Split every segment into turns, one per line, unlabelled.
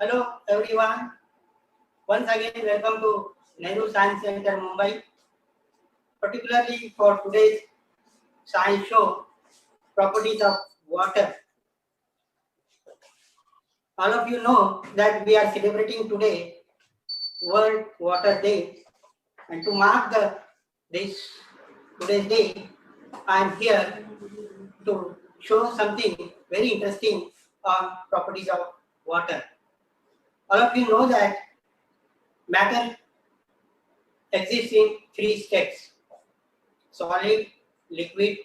Hello everyone. Once again, welcome to Nehru Science Center, Mumbai. Particularly for today's science show, properties of water. All of you know that we are celebrating today World Water Day, and to mark this today's day, I am here to show something very interesting on properties of water. All of you know that matter exists in three states: solid, liquid,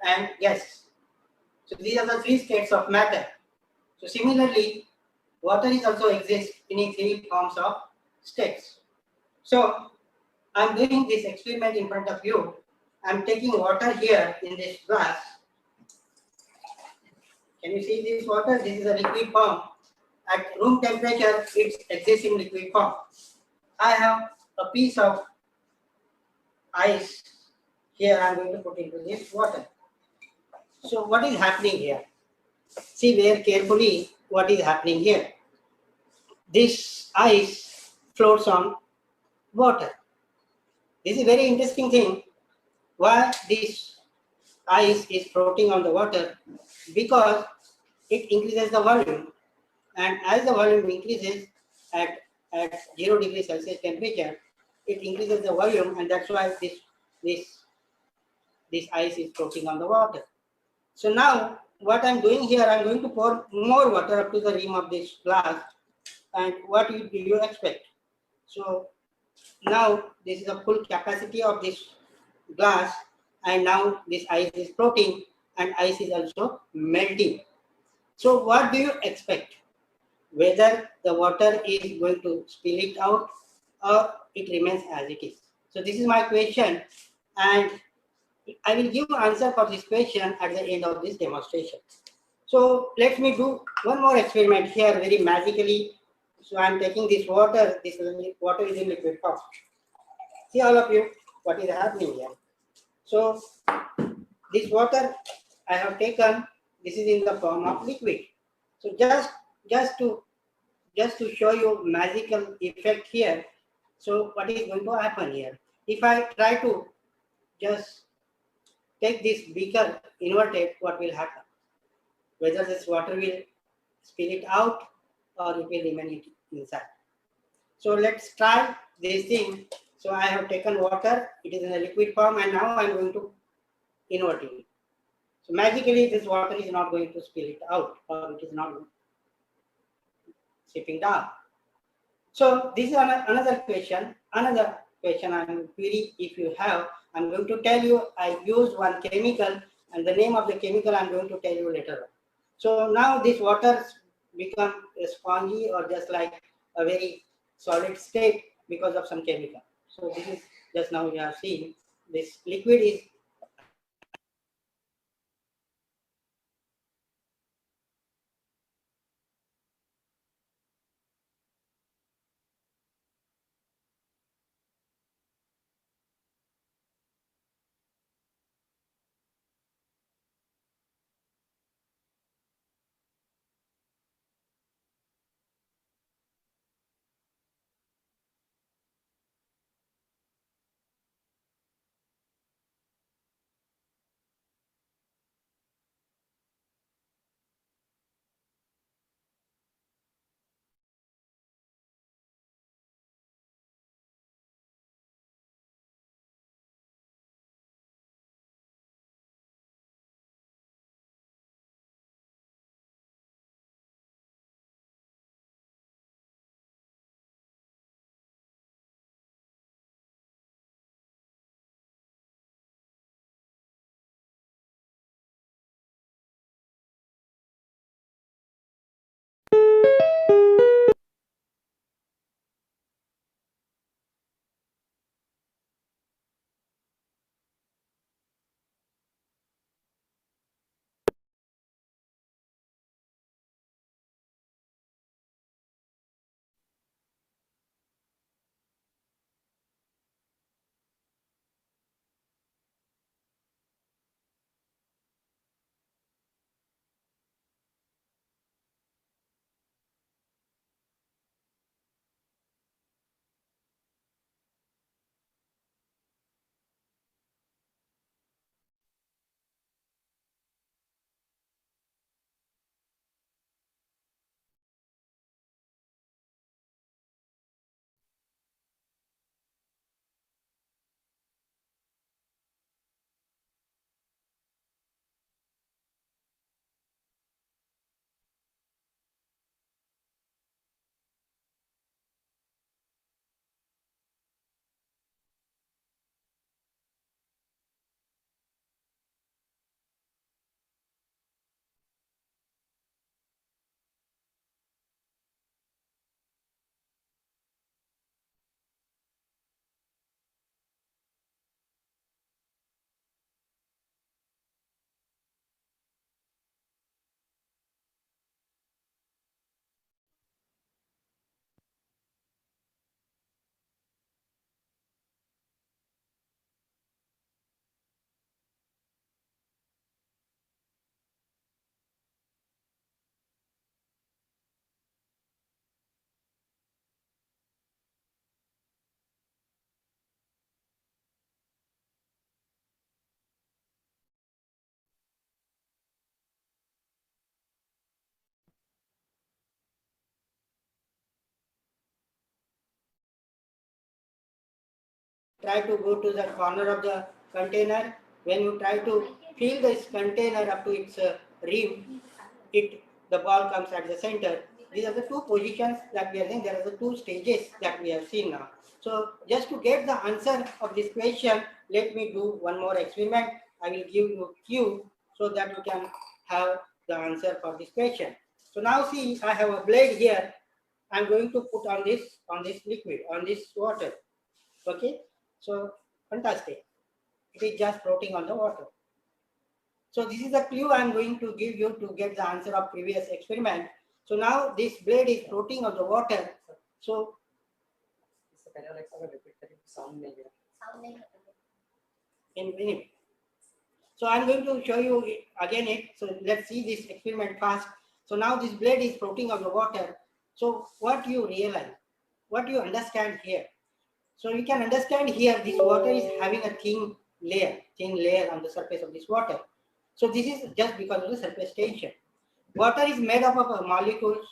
and gas. So these are the three states of matter. So similarly, water is also exists in three forms of states. So I'm doing this experiment in front of you. I'm taking water here in this glass. Can you see this water? This is a liquid form. At room temperature, it exists in liquid form. I have a piece of ice here. I'm going to put into this water. So what is happening here? See very carefully what is happening here. This ice floats on water. This is a very interesting thing. Why this ice is floating on the water? Because it increases the volume, and as the volume increases at 0 degrees Celsius temperature, it increases the volume, and that's why this ice is floating on the water. So now what I'm doing here, I'm going to pour more water up to the rim of this glass, and what do you expect? So now this is the full capacity of this glass, and now this ice is floating and ice is also melting. So what do you expect? Whether the water is going to spill it out or it remains as it is. So this is my question, and I will give answer for this question at the end of this demonstration. So let me do one more experiment here very magically. So I'm taking this water, this water is in liquid form. See all of you, what is happening here. So this water I have taken, this is in the form of liquid. So just to show you magical effect here. So what is going to happen here? If I try to just take this beaker inverted, what will happen? Whether this water will spill it out or it will remain inside. So let's try this thing. So I have taken water, it is in a liquid form, and now I'm going to invert it. So magically this water is not going to spill it out, or it is not sipping down. So this is another question. Another question I'm query if you have. I'm going to tell you I used one chemical, and the name of the chemical I'm going to tell you later on. So now this water become spongy or just like a very solid state because of some chemical. So this is just now we have seen this liquid is try to go to the corner of the container, when you try to fill this container up to its rim, the ball comes at the center. These are the two positions that we are saying. There are the two stages that we have seen now. So just to get the answer of this question, let me do one more experiment. I will give you a cue so that you can have the answer for this question. So now see, I have a blade here. I'm going to put on this liquid, on this water. Okay, so fantastic. It is just floating on the water. So this is the clue I'm going to give you to get the answer of previous experiment. So now this blade is floating on the water. So in minute. So I'm going to show you again it. So let's see this experiment fast. So now this blade is floating on the water. So what you realize, what you understand here. So you can understand here this water is having a thin layer on the surface of this water. So this is just because of the surface tension. Water is made up of molecules,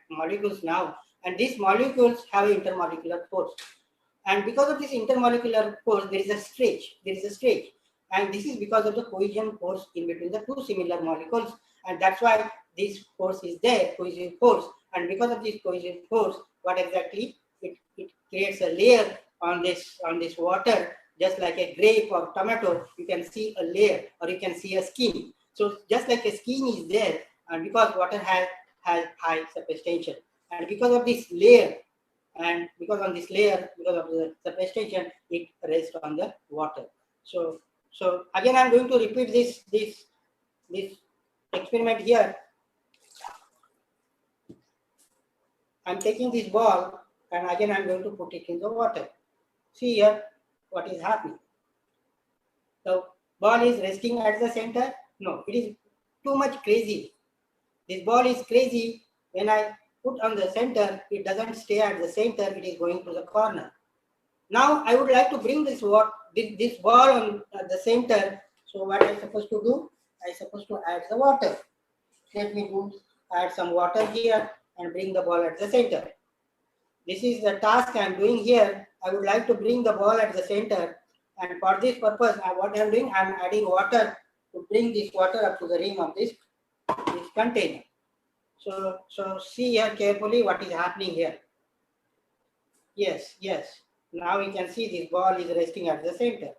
molecules now, and these molecules have an intermolecular force. And because of this intermolecular force, there is a stretch. And this is because of the cohesion force in between the two similar molecules. And that's why this force is there, cohesion force. And because of this cohesion force, what exactly it creates a layer on this water, just like a grape or tomato. You can see a layer, or you can see a skin. So just like a skin is there, and because water has high surface tension, and because of this layer, because of the surface tension, it rests on the water. So again, I'm going to repeat this experiment here. I'm taking this ball, and again I'm going to put it in the water. See here what is happening. The ball is resting at the center. No, it is too much crazy. This ball is crazy. When I put on the center, it doesn't stay at the center, it is going to the corner. Now I would like to bring this ball on the center. So what I'm supposed to do? I'm supposed to add the water. Let me add some water here and bring the ball at the center. This is the task I'm doing here. I would like to bring the ball at the center, and for this purpose, what I'm doing, I'm adding water to bring this water up to the rim of this container. So see here carefully what is happening here. Yes. Now we can see this ball is resting at the center.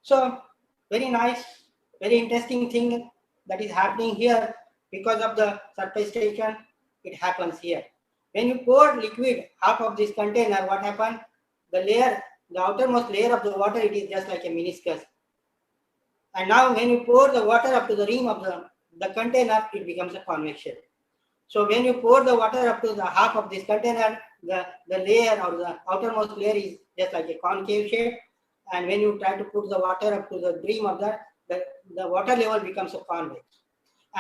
So very nice, very interesting thing that is happening here. Because of the surface tension, it happens here. When you pour liquid half of this container, what happens? The outermost layer of the water, it is just like a meniscus. And now when you pour the water up to the rim of the container, it becomes a convection. So when you pour the water up to the half of this container, the layer or the outermost layer is just like a concave shape. And when you try to put the water up to the rim of the water level becomes a convex.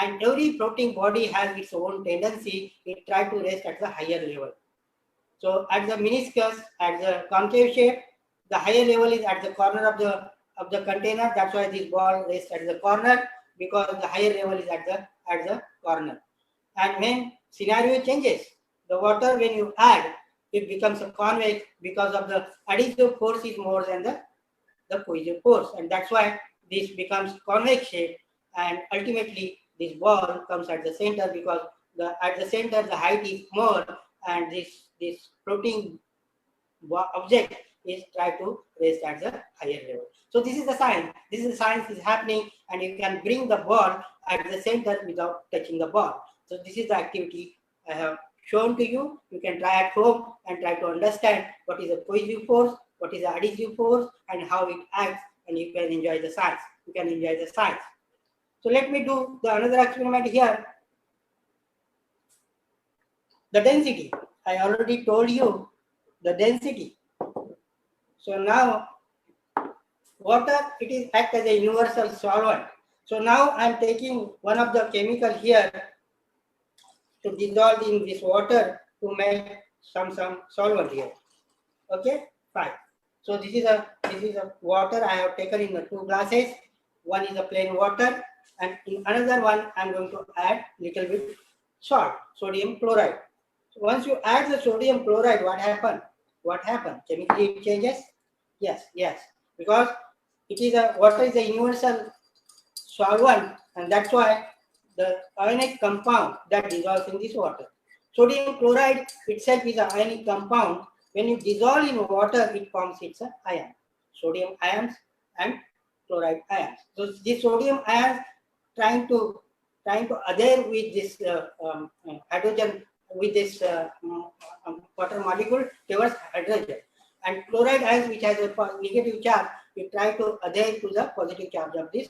And every floating body has its own tendency. It tries to rest at the higher level. So at the meniscus, at the concave shape, the higher level is at the corner of the container. That's why this ball rests at the corner, because the higher level is at the corner. And when scenario changes, the water when you add, it becomes a convex because of the adhesive force is more than the cohesive force, and that's why this becomes convex shape. And ultimately, this ball comes at the center because at the center the height is more, and this floating object is try to rest at the higher level. So this is the science. This is the science is happening, and you can bring the ball at the center without touching the ball. So this is the activity I have shown to you. You can try at home and try to understand what is the cohesive force, what is the adhesive force, and how it acts, and you can enjoy the science. So let me do another experiment here. The density. I already told you the density. So now water, it is act as a universal solvent. So now I am taking one of the chemical here to dissolve in this water to make some solvent here. Okay, fine. So this is a water I have taken in the two glasses. One is a plain water, and in another one I am going to add little bit salt, sodium chloride. So once you add the sodium chloride, what happens? what happens? Chemically it changes? Yes, yes. Because water is a universal solvent, and that's why the ionic compound that dissolves in this water. Sodium chloride itself is an ionic compound. When you dissolve in water, it forms its ion. Sodium ions and chloride ions. So this sodium ions trying to adhere with this hydrogen, with this water molecule towards hydrogen, and chloride ions, which has a negative charge, we try to adhere to the positive charge of this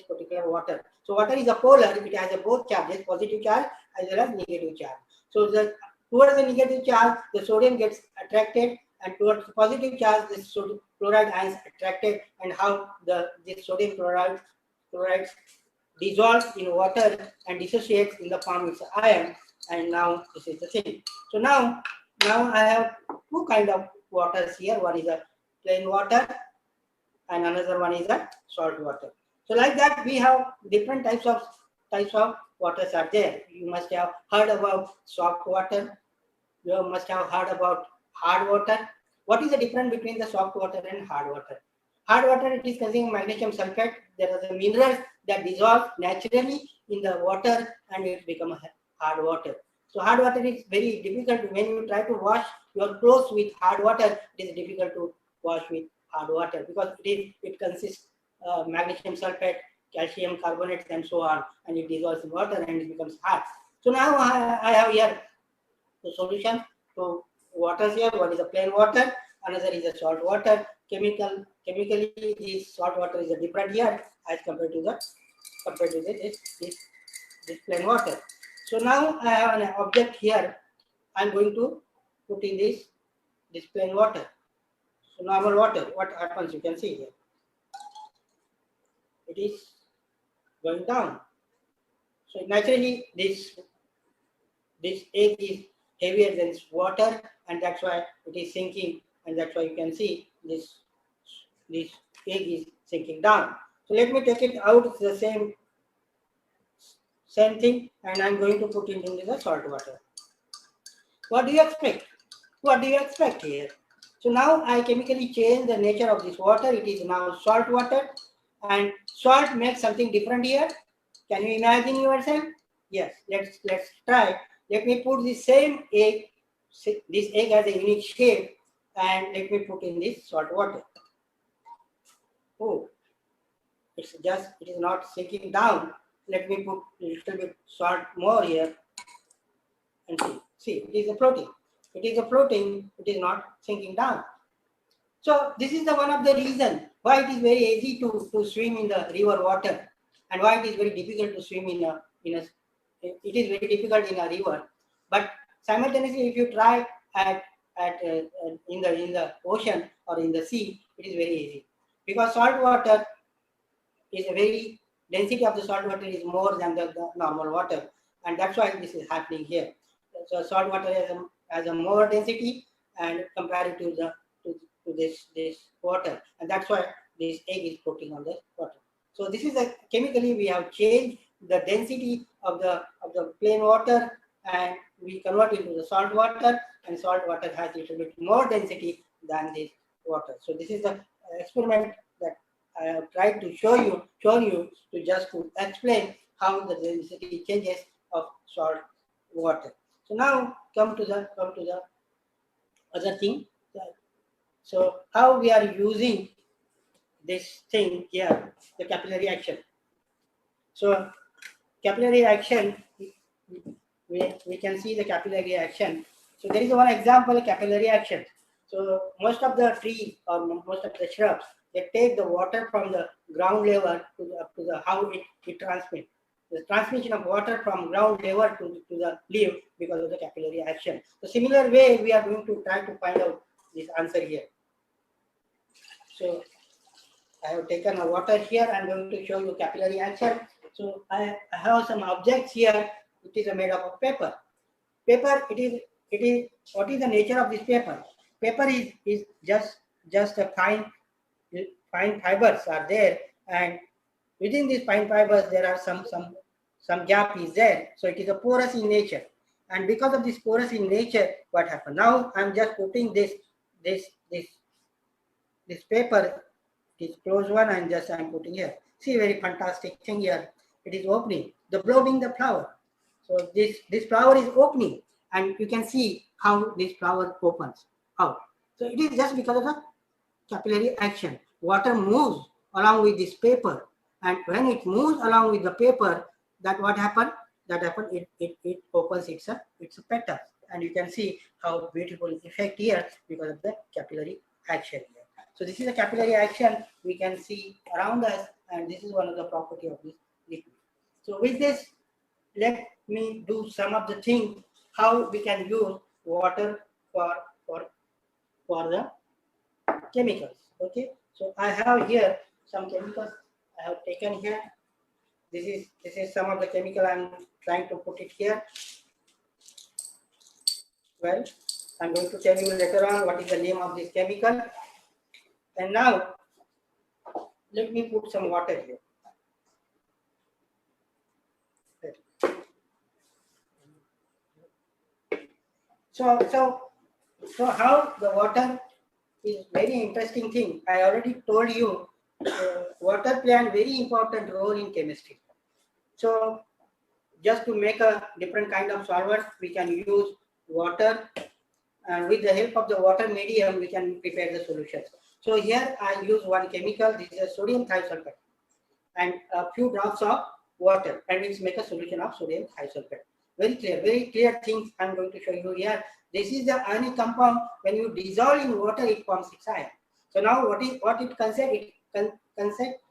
particular water. So water is a polar; it has both charges, positive charge as well as negative charge. So towards the negative charge, the sodium gets attracted, and towards the positive charge, the chloride ions attracted, and how this sodium chloride dissolves in water and dissociates in the form of ion, and now this is the thing. So now I have two kind of waters here. One is a plain water and another one is a salt water. So like that, we have different types of waters are there. You must have heard about soft water. You must have heard about hard water. What is the difference between the soft water and hard water? Hard water, it is containing magnesium sulfate. There are the minerals that dissolve naturally in the water and it becomes hard water. So hard water is very difficult. When you try to wash your clothes with hard water, it is difficult to wash with hard water because it consists magnesium sulfate, calcium carbonates, and so on, and it dissolves in water and it becomes hard. So now I have here the solution to waters here. One is a plain water, another is a salt water. Chemically, this salt water is a different here as compared to this plain water. So now I have an object here. I'm going to put in this plain water. So normal water, what happens? You can see here. It is going down. So naturally, this egg is heavier than water, and that's why it is sinking, and that's why you can see this egg is sinking down. So let me take it out. It's the same thing, and I'm going to put it into the salt water. What do you expect? What do you expect here? So now I chemically change the nature of this water. It is now salt water, and salt makes something different here. Can you imagine yourself? Yes, let's try. Let me put the same egg. This egg has a unique shape, and let me put in this salt water. Oh, it is not sinking down. Let me put a little bit salt more here, and see, it is a floating. It is a floating. It is not sinking down. So this is the one of the reason why it is very easy to swim in the river water, and why it is very difficult to swim in a. It is very difficult in a river, but simultaneously, if you try in the ocean or in the sea, it is very easy because salt water is a very density of the salt water is more than the normal water, and that's why this is happening here. So salt water has a more density and compared to this water, and that's why this egg is floating on the water. So this is chemically we have changed the density of the plain water, and we convert it to the salt water, and salt water has a little bit more density than this water. So this is the experiment that I have tried to shown you to explain how the density changes of salt water. So now come to the other thing. So how we are using this thing here, the capillary action. So capillary action, we can see the capillary action. So there is one example, capillary action. So most of the trees or most of the shrubs, they take the water from the ground level to the how it transmits. The transmission of water from ground level to the leaf because of the capillary action. So similar way, we are going to try to find out this answer here. So I have taken a water here. I'm going to show you capillary action. So I have some objects here. It is made up of paper. Paper. It is. What is the nature of this paper? Paper is just a fine fibers are there, and within these fine fibers there are some gap is there. So it is a porous in nature, And because of this porous in nature, what happened? Now I'm just putting this paper, it is closed one, and just I'm putting here. See, very fantastic thing here. It is opening. The blowing the flower. So this flower is opening, and you can see how this flower opens out. So it is just because of the capillary action. Water moves along with this paper, and when it moves along with the paper, that what happened? That happened. It opens its a petals, and you can see how beautiful effect here because of the capillary action here. So this is a capillary action we can see around us, and this is one of the property of this liquid. So with this, let me do some of the things how we can use water for the chemicals. Okay, so I have here some chemicals I have taken here. This is some of the chemical I'm trying to put it here. Well, I'm going to tell you later on what is the name of this chemical. And now let me put some water here. So how the water is very interesting thing. I already told you water play a very important role in chemistry. So just to make a different kind of solvent, we can use water, and with the help of the water medium, we can prepare the solutions. So here I use one chemical. This is a sodium thiosulfate, and a few drops of water, and we make a solution of sodium thiosulfate. Very clear things I'm going to show you here. This is the ionic compound. When you dissolve in water, it forms its ion. So now what it consists? It consists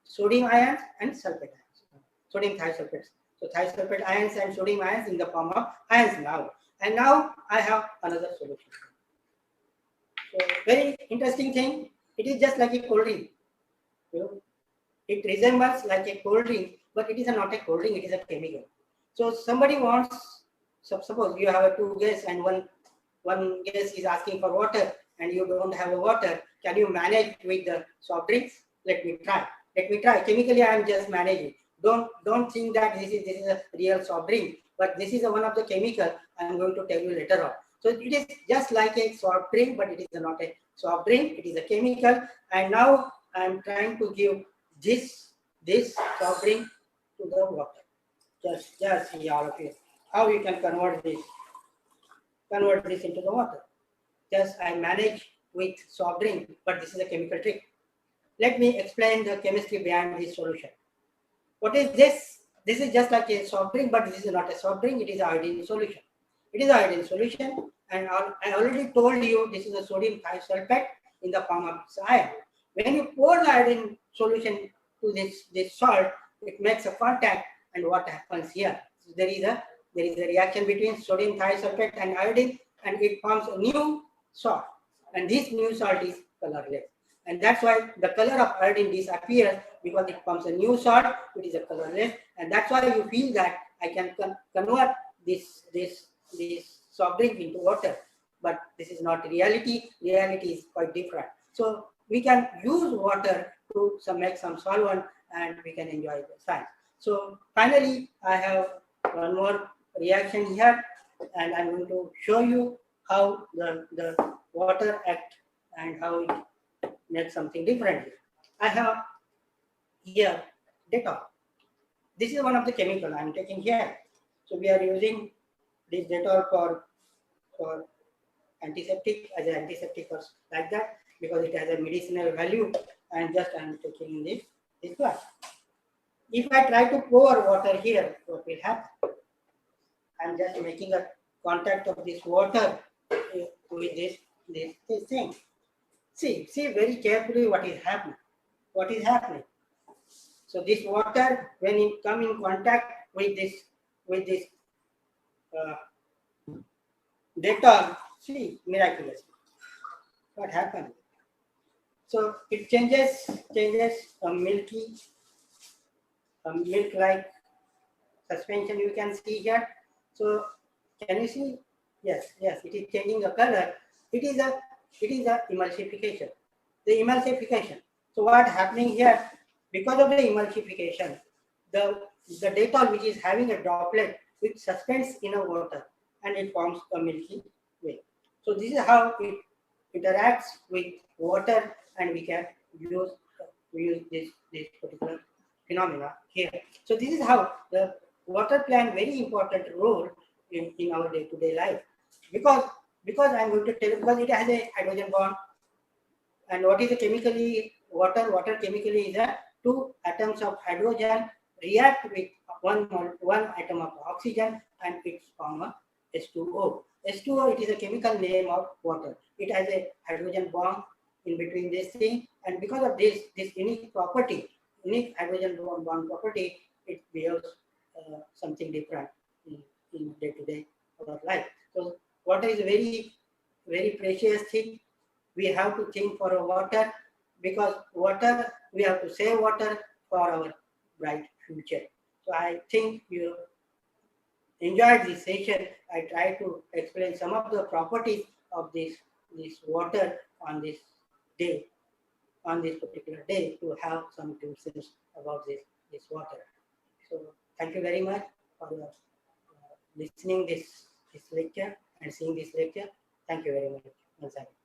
sodium ions and sulfate ions, sodium thiosulfates. So thiosulfate ions and sodium ions in the form of ions now. And now I have another solution. So very interesting thing. It is just like a cold drink. You know, it resembles like a cold drink, but it is not a cold drink. It is a chemical. So somebody wants, suppose you have two guests, and one guest is asking for water, and you don't have a water. Can you manage with the soft drinks? Let me try. Chemically, I am just managing. Don't think that this is a real soft drink, but this is one of the chemical I am going to tell you later on. So it is just like a soft drink, but it is not a soft drink. It is a chemical, and now I am trying to give this soft drink to the water. Just see all of you how you can convert this into the water. Just I manage with soft drink, but this is a chemical trick. Let me explain the chemistry behind this solution. What is this? This is just like a soft drink, but this is not a soft drink. It is iodine solution. It is iodine solution, and I already told you this is a sodium thiosulfate in the form of ion. When you pour the iodine solution to this salt, it makes a contact, and what happens here? So there is a reaction between sodium thiosulfate and iodine, and it forms a new salt, and this new salt is colorless. And that's why the color of iodine disappears, because it forms a new salt. It is a colorless, and that's why you feel that I can convert this soft drink into water. But this is not reality. Reality is quite different. So we can use water to make some solvent, and we can enjoy the science. So finally, I have one more reaction here, and I'm going to show you how the water acts and how it makes something different. I have here Dettol. This is one of the chemical I'm taking here. So we are using this Dettol for antiseptic, as an antiseptic or like that, because it has a medicinal value, and just I'm taking in this glass. If I try to pour water here, what will happen? I'm just making a contact of this water with this thing. See very carefully what is happening. So this water, when it come in contact with this Dettol, see, miraculously, what happened? So it changes a milk-like suspension. You can see here. So can you see? Yes, it is changing the color. It is a emulsification. The emulsification. So what happening here? Because of the emulsification, the Dettol, which is having a droplet which suspends in a water, and it forms a Milky Way. So this is how it interacts with water, and we can use this particular phenomena here. So this is how the water play a very important role in our day-to-day life, because I'm going to tell you, because it has a hydrogen bond. And what is a chemically water? Water chemically is a two atoms of hydrogen react with one atom of oxygen, and it's form a H2O. H2O, it is a chemical name of water. It has a hydrogen bond in between this thing, and because of this unique property, unique hydrogen bond property, it behaves something different in day-to-day our life. So water is a very precious thing. We have to think for a water, because water, we have to save water for our bright future. So I think you enjoyed this session. I try to explain some of the properties of this water on this particular day, to have some glimpses about this water. So thank you very much for listening this lecture and seeing this lecture. Thank you very much once again.